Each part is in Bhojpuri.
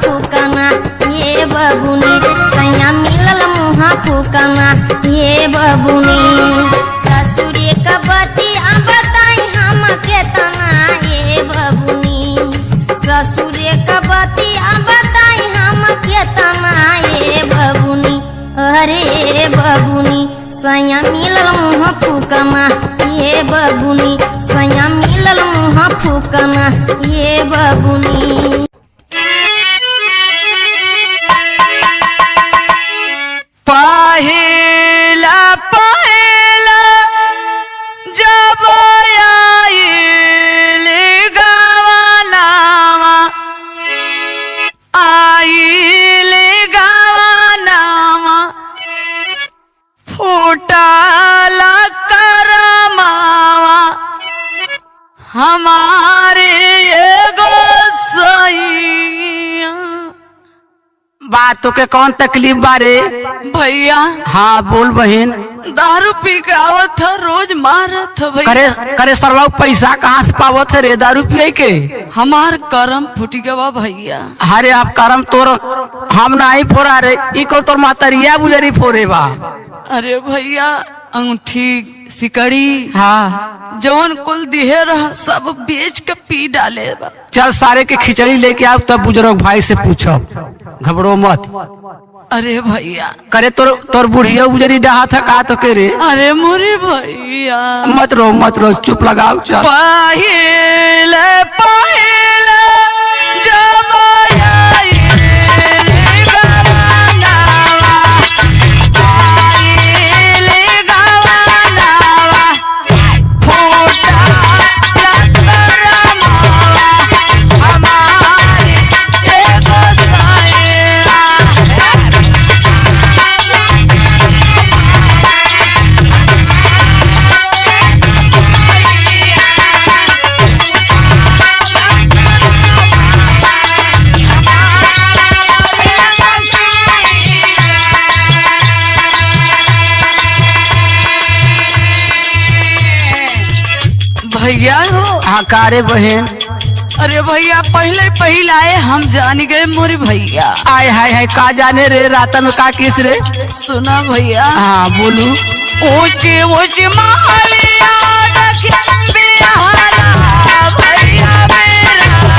फूकना ये बबुनी सैया मिलल मुहा फूकना ये बबुनी ससुरे का बतिया बताई हम केतना ये बबुनी ससुरे का बतिया बताई हम केतना ये बबुनी अरे बबुनी सैया मिलल मुहा फूकना ये बबुनी सैया मिलल मुहा फूकना ये बबुनी। पहला पहला जब आइल गवानावा आइल गवानावा फूटल करमावा हमारे एगो सैया। बातों के कौन तकलीफ बारे भैया? हाँ बोल बहन। दारू पी के आवत है रोज मारत है भैया। करे करे सरवा पैसा कहाँ से पावत है रे दारू पिए के? हमार करम फूट गवा भैया। अरे आप करम तोर हम नहीं फोड़ा रे इको तोर मातरिया बुजरी फोरे बा। अरे भैया अंगूठी सिकड़ी हाँ जवन कुल दिहे रहा सब बेच के पी डाले बा। चल सारे के खिचड़ी लेके आओ तब बुजुर्ग भाई से पूछो घबरो मत। अरे भैया करे तोर बुढ़िया गुजरी डहा था का तो के रे? अरे मोरे भैया मत रो चुप लगाओ। चल पहले पहले जब भैया हो आकारे बहन। अरे भैया पहले आए हम जान गए मोरे भैया। आए हाय का जाने रे रात में का किस रे? सुना भैया हाँ बोलू। ऊंचे ऊंचे महलिया भैया मेरा नो भैया मेरा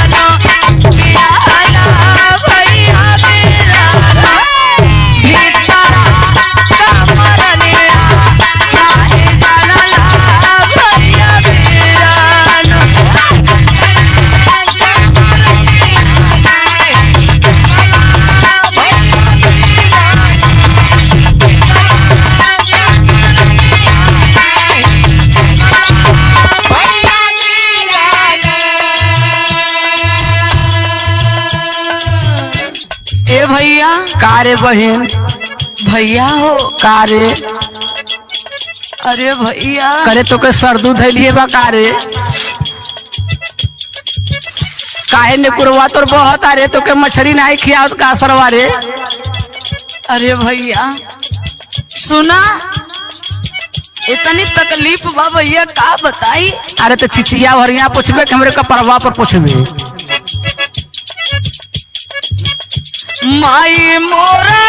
भैया कारे बहन भैया हो कारे। अरे भैया करे तो के सरदू धैलिए बा कारे काहे ने कुरवा तोर बहुत अरे तो के मछली नहीं खिया का सरवा रे? अरे भैया सुना इतनी तकलीफ बा भैया का बताई? अरे तो चिचिया भरिया पूछबे हमरे का परवा पर पूछबे। माई मोरा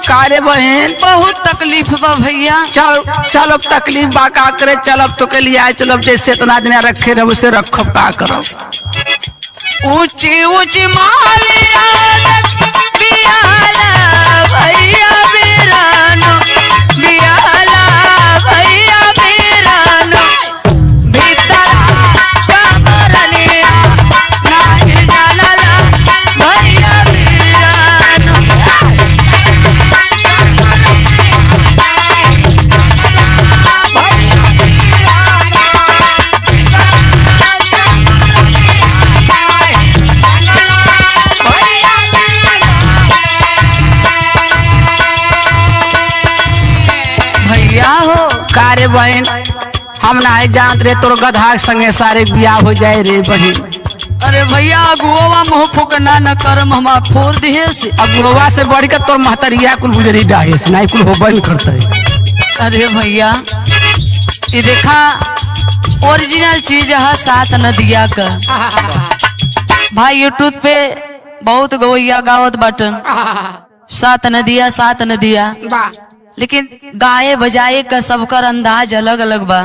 कारे बहन बहुत तकलीफ बा भैया। चल अब तकलीफ बा का करे? चल अब तो के लिए आए चल जैसे इतना दिन रखे रहे उसे रखब का करो। ऊंची ऊंची मालिया भैया बिरानो बियाला भैया बिरानो भीतर कमरनिया नाही जालला भैया बिरानो। का हो का रे बहन हम नहीं जानत रे तोर गधा के संगे सारे बियाह हो जाए रे बहन। अरे भैया अगुआ मुँह फुकना न करम हम फोड़ दिए से। अब गोवा से बढ़ के तोर महतरिया कुल गुजरी डाहे से नहीं कुल होबे नहीं करते। अरे भैया ये देखा ओरिजिनल चीज है सात नदिया का। भाई यूट्यूब पे बहुत गवैया गावत बाटन सात नदिया लेकिन गाए बजाए का सबकर अंदाज अलग अलग बा।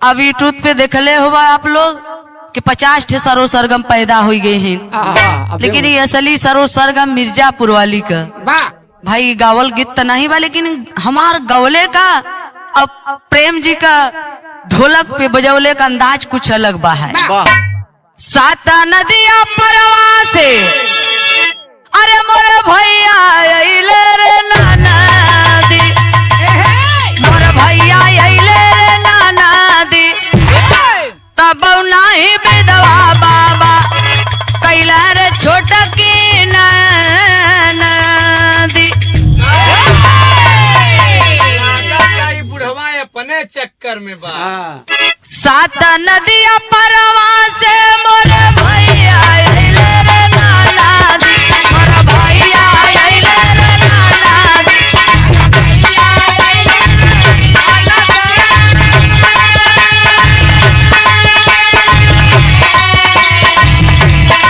अब यूट्यूब पे देखले होगा आप लोग कि 50 ठे सरो सरगम पैदा हो गए हैं, लेकिन ये असली सरो सरगम मिर्जापुर वाली का। भाई गावल गीत तो नहीं बा, लेकिन हमार गवले का अब प्रेम जी का ढोलक पे बजौले का अंदाज कुछ अलग बा है। सात नदिया परवा से अरे मोरे भैया अइले रे नाना दी, मोरे भैया अइले रे नाना दी, तब नाही विधवा बाबा कैला रे छोटा की नाना दी। बुढ़वा अपने चक्कर में बा। सात नदिया परवा से मोरे भैया अइले रे नाना दी, मोरे भैया अइले रे नाना दी।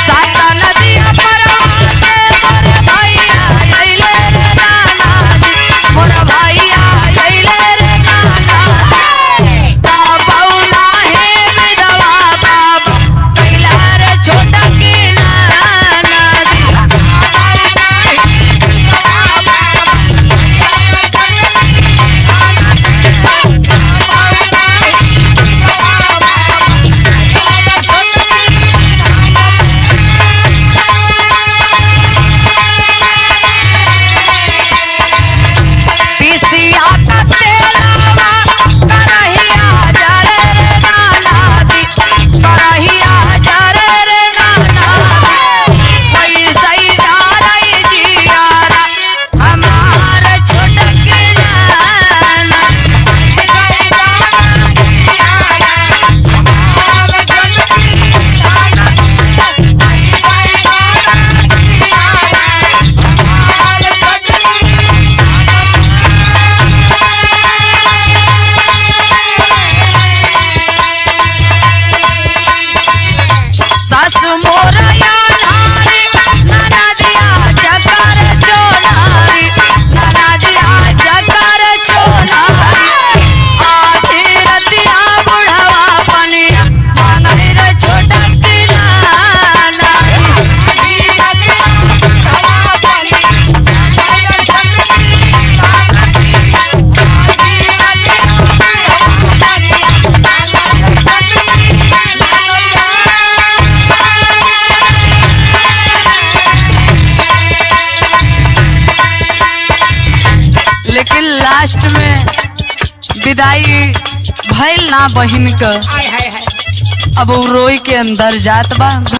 सात नदिया परवा से मोरे भैया अइले रे नाना दी, मोरे भैया अइले रे नाना दी। तबौ नाही विधवा बाबा कैला रे छोटा की नाना दी। पिसिया का तेलावा करहिया जरे रे नाना दी, करहिया जरे रे नाना दी। पैसई जा रही जियारा हमार छोटा की नाना। सास मोरा या नारी नाना दिया जकर चोनारी, नाना दिया जकर चोनारी। आधी रतिया बुढ़वा पनिया मांगई रे छोटा की नाना। लेकिन लास्ट में विदाई भइल ना बहिन का। अब उ रोई के अंदर जात बा।